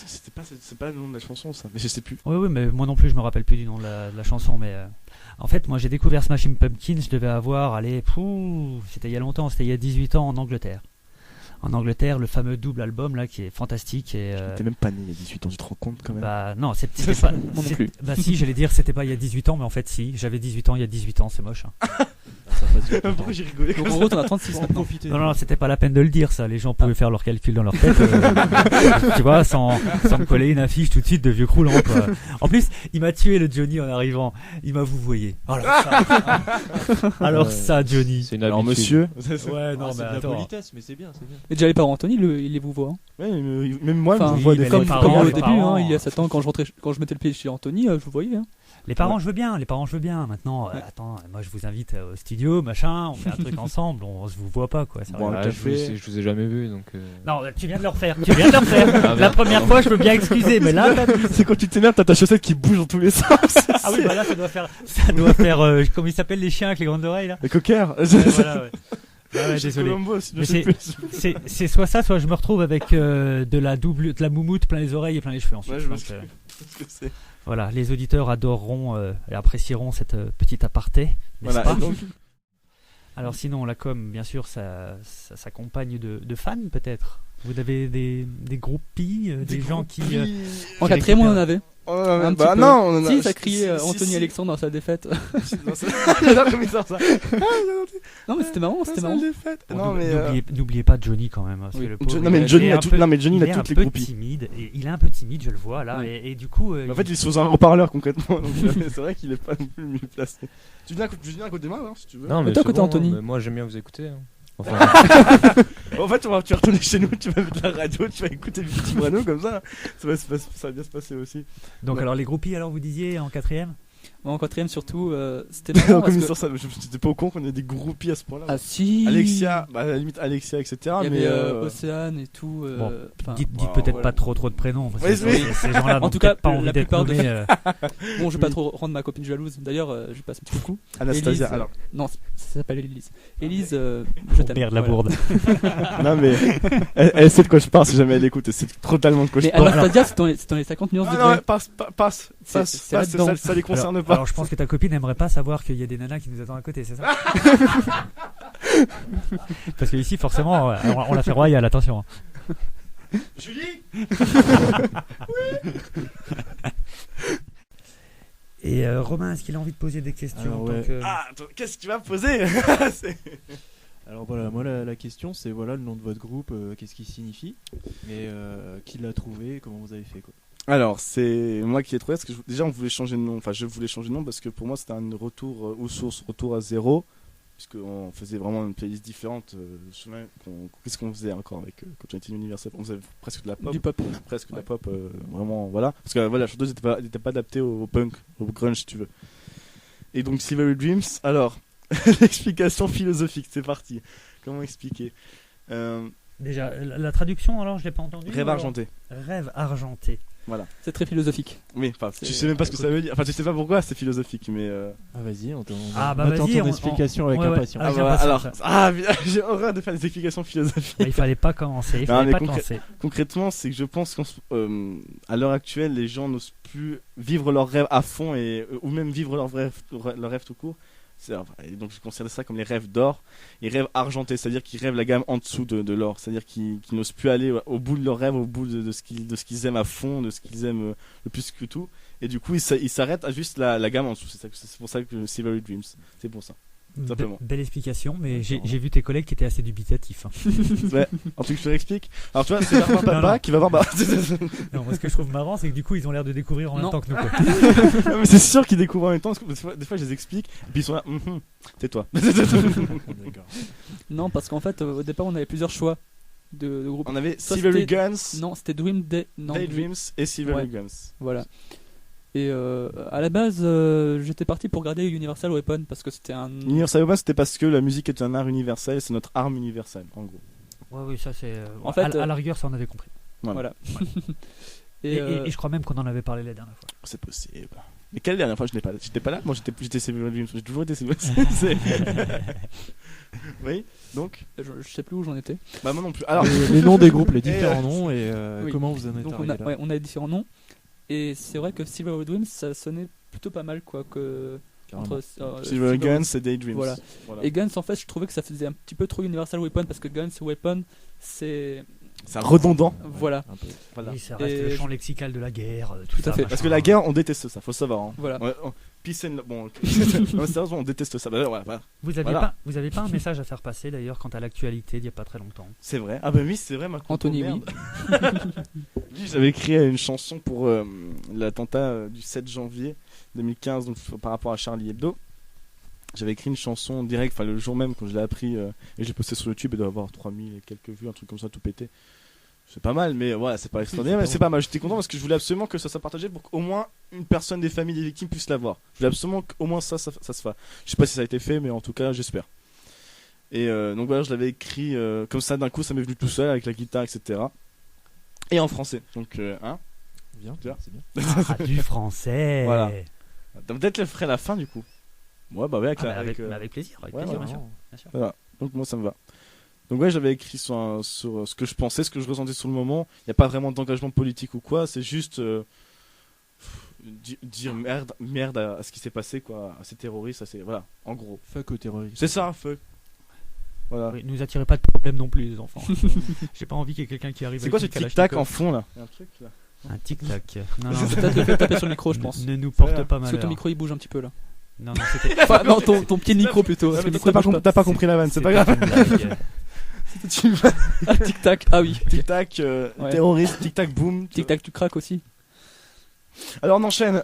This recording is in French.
c'est pas le nom de la chanson ça, mais je sais plus. Oui, mais moi non plus, je me rappelle plus du nom de la chanson. Mais en fait, moi j'ai découvert Smashing Pumpkins, je devais avoir, c'était il y a longtemps, c'était il y a 18 ans en Angleterre. En Angleterre, le fameux double album là qui est fantastique. T'es même pas né il y a 18 ans, tu te rends compte quand même? Bah non, c'était pas. Moi non plus. Bah si, j'allais dire c'était pas il y a 18 ans, mais en fait si, j'avais 18 ans il y a 18 ans, c'est moche. Hein. Ça passe vite. Pourquoi j'ai rigolé Donc comme en ça? gros, t'en as 36 Faut en maintenant. profiter. Non, c'était pas la peine de le dire ça. Les gens pouvaient faire leurs calculs dans leur tête. Tu vois, sans me coller une affiche tout de suite de vieux croulant quoi. En plus, il m'a tué le Johnny en arrivant. Il m'a vouvoyé. Alors ça, Johnny. C'est une Alors habitude. monsieur. Ouais, non, c'est mais de la attends. politesse, mais c'est bien, c'est bien. Et déjà les parents, Anthony, il les vous voit. Hein. Ouais, même moi, Enfin, je me vois oui, des mais fois. les Comme parents, au les début, parents, il y a 7 ans, quand je mettais le pied chez Anthony, je vous voyais. Hein. Les parents, je veux bien. Maintenant, attends, moi je vous invite au studio, machin. On fait un truc ensemble. On se vous voit pas quoi. Ça Bon, va. un Ah, café. je vous ai jamais vu, donc. Non, tu viens de le refaire. La merde. première fois, je veux bien excuser, mais là, C'est quand tu t'énerves, t'as ta chaussette qui bouge dans tous les sens. ah oui, bah là, ça doit faire, comment ils s'appellent les chiens avec les grandes oreilles là. Le cocker. Ouais, voilà, ouais. Ah ouais, désolé. Colombo, si je Mais sais plus. C'est soit ça, soit je me retrouve avec de la moumoute plein les oreilles et plein les cheveux ensuite. Ouais, je vois Donc, ce que c'est. voilà, les auditeurs adoreront et apprécieront cette petite aparté, n'est-ce Voilà, pas et donc, Alors sinon, la com, bien sûr, ça s'accompagne de fans peut-être. Vous avez des groupies, des gens qui... En Qui 4ème, on en récupère. avait. oh, Un bah petit peu. non, on en a. Si, ça criait si, Anthony si. Alexandre dans sa défaite. Non, j'adore comme il sort ça. Non, mais c'était marrant, c'était marrant. Bon, Non, mais. n'oubliez pas Johnny quand même. Parce Oui. que le pauvre, Non, mais il est Johnny un a peu- non, mais Johnny il a est un toutes les peu groupies. timide. Et il est un peu timide, je le vois là. Ouais. Et du coup, En fait, il est sous un haut-parleur concrètement. Donc, c'est vrai qu'il est pas non plus le mieux placé. Tu viens à côté de moi, hein, si tu veux. Non, mais toi, c'est côté bon, Anthony. mais moi, j'aime bien vous écouter. Hein. Enfin, En fait, tu vas retourner chez nous, tu vas mettre la radio, tu vas écouter le petit Brano comme ça. Ça va bien se passer aussi. donc Ouais. alors les groupies, alors vous disiez en 4ème En 4ème, surtout, c'était marrant. Comme Parce il que... sort ça, j'étais pas au con qu'on ait des groupies à ce point-là. Ah si. Alexia, bah à la limite Alexia, etc. Il y mais avait Océane et tout. Bon, enfin, Dites wow, peut-être voilà. pas trop de prénoms. Parce Oui, que oui. ces gens-là En n'ont tout cas, peut-être pas envie la d'être plupart de- nommés. bon, je vais pas trop rendre ma copine jalouse. D'ailleurs, je lui passe un petit coucou. Anastasia. Élise, Alors, Non, ça s'appelle Élise. Élise, je t'aime. Merde, la Voilà. bourde. non mais elle sait de quoi je parle si jamais elle écoute. C'est totalement de quoi je Mais parle. Anastasia, c'est dans les 50 nuances Ah de non, gré. ouais, passe, C'est là-dedans. ça les concerne alors, pas. alors, je pense que ta copine n'aimerait pas savoir qu'il y a des nanas qui nous attendent à côté, c'est ça Parce que ici, forcément, on l'a fait royal, attention. Julie. Et Romain, est-ce qu'il a envie de poser des questions Alors, en tant ouais. que... Ah, attends, qu'est-ce que tu vas me poser? alors voilà, moi la question c'est voilà le nom de votre groupe, qu'est-ce qu'il signifie, mais qui l'a trouvé, comment vous avez fait quoi. Alors, c'est moi qui l'ai trouvé parce que déjà on voulait changer de nom. Enfin, je voulais changer de nom parce que pour moi c'était un retour aux sources, retour à zéro, puisqu'on faisait vraiment une playlist différente. Je me souviens qu'est-ce qu'on faisait encore avec quand on était Universal, on faisait presque de la pop. Du pop. Presque de la Ouais. pop, vraiment, voilà. Parce que voilà, la chanteuse n'était pas adaptée au punk, au grunge, si tu veux. Et donc, Silvery Dreams, alors, l'explication philosophique, c'est parti. Comment expliquer Déjà, la traduction, alors, je l'ai pas entendu. Rêve argenté. Rêve argenté. Voilà. C'est très philosophique. Oui, enfin, C'est- tu sais même pas ce que ça veut dire. Enfin, tu sais pas pourquoi c'est philosophique, mais. Ah vas-y, on Ah, bah, attend vas-y, ton on- explication on- avec ouais, ouais. impatience. Ah, Ah, j'ai voilà, alors, impatience. j'ai horreur de faire des explications philosophiques. Il fallait pas commencer. Il Non, fallait mais pas concrè- commencer. Concrètement, c'est que je pense qu'à l'heure actuelle, les gens n'osent plus vivre leurs rêves à fond ou même vivre leurs rêves tout court. Et donc je considère ça comme les rêves d'or et rêves argentés, c'est-à-dire qu'ils rêvent la gamme en dessous de l'or, c'est-à-dire qu'ils n'osent plus aller au bout de leurs rêves, au bout de ce qu'ils aiment à fond, de ce qu'ils aiment le plus que tout. Et du coup, ils s'arrêtent à juste la gamme en dessous. C'est pour ça que Silvery Dreams, c'est pour ça. Simplement. Belle explication, mais j'ai vu tes collègues qui étaient assez dubitatifs. hein. Ouais. En tout cas, je te l'explique. Alors tu vois, c'est Barbara Non, Papa non. qui va voir. Non, moi, ce que je trouve marrant, c'est que du coup, ils ont l'air de découvrir en même Non. temps que nous. Quoi. Non, mais c'est sûr qu'ils découvrent en même temps. Parce que des fois, je les explique et puis ils sont là. Tais-toi. D'accord. Non, parce qu'en fait, au départ, on avait plusieurs choix de groupes. On avait Soit Silvery c'était- Guns, Non, c'était Dream Day. Non, Daydreams et Silvery Ouais. Guns. Voilà. Et à la base, j'étais parti pour garder Universal Weapon parce que c'était un. Universal Weapon, c'était parce que la musique est un art universel, c'est notre arme universelle, en gros. Ouais, oui, ça c'est. En fait, à la rigueur, ça on avait compris. Voilà. Et, et je crois même qu'on en avait parlé la dernière fois. C'est possible. Mais quelle dernière fois je n'ai pas là? J'étais pas là. Moi, j'étais Silvery Dreams. J'ai toujours été Silvery Dreams. Oui, donc Je sais plus où j'en étais. bah moi non plus. Alors Les noms des groupes, les différents noms et Oui. comment vous en êtes Donc arrivé là. on a différents noms. Et c'est vrai que Silver Dreams, ça sonnait plutôt pas mal, quoi. Carrément. Silver Guns et Daydreams. Voilà. Voilà. Et Guns, en fait, je trouvais que ça faisait un petit peu trop Universal Weapon, parce que Guns et Weapon, c'est. C'est redondant. Voilà. Un peu. Voilà. Oui, ça reste Et le je- champ lexical de la guerre. Tout à fait. Parce que la guerre, on déteste ça, faut savoir. Hein. Voilà. Ouais, peace and bon. ok. Non, sérieusement, on déteste ça. Bah, ouais, voilà. Vous avez pas un message à faire passer d'ailleurs quant à l'actualité d'il y a pas très longtemps. C'est vrai. Ah bah oui, c'est vrai, ma compo, Anthony, merde. Oui, j'avais écrit une chanson pour l'attentat du 7 janvier 2015, donc par rapport à Charlie Hebdo. J'avais écrit une chanson en direct, enfin le jour même quand je l'ai appris, et j'ai posté sur YouTube et doit avoir 3000 et quelques vues, un truc comme ça, tout pété. C'est pas mal, mais voilà, c'est pas extraordinaire, mais c'est pas mal. J'étais content parce que je voulais absolument que ça soit partagé pour qu'au moins une personne des familles des victimes puisse l'avoir. Je voulais absolument qu'au moins ça se fasse. Je sais pas si ça a été fait, mais en tout cas, j'espère. Et donc voilà, je l'avais écrit comme ça, d'un coup, ça m'est venu tout seul avec la guitare, etc. Et en français. Donc, hein. Bien, Tu vois. c'est bien. Ah, du français. Voilà. Peut-être le ferait la fin du coup. Ouais, bah ouais, avec, Ah, la- mais avec, avec plaisir, avec ouais, plaisir, ouais. bien sûr. Vraiment. Bien sûr. Donc moi ça me va. Donc ouais, j'avais écrit sur ce que je pensais, ce que je ressentais sur le moment. Il n'y a pas vraiment d'engagement politique ou quoi, c'est juste dire merde à ce qui s'est passé, quoi, à ces terroristes, ça c'est voilà, en gros. Fuck aux terroristes. C'est ça, fuck. Voilà. Oui, nous attirez pas de problème non plus, les enfants. J'ai pas envie qu'il y ait quelqu'un qui arrive. C'est quoi ce avec une tic-tac en Kalachnikov. fond là? Un truc là. Un tic-tac. Non, non, Peut-être le fait de taper sur le micro, je pense. ne nous porte Voilà. pas Parce que malheur. ton micro il bouge un petit peu là. Non, non, c'était. Enfin, non, ton pied de micro plutôt. Parce que le micro, il bouge pas. T'as pas compris la vanne, c'est pas c'était grave. une blague. Tic tac. Ah oui. Tic-tac, Ouais. terroriste, tic-tac, boum. Tic tac, tu craques aussi. Alors on enchaîne.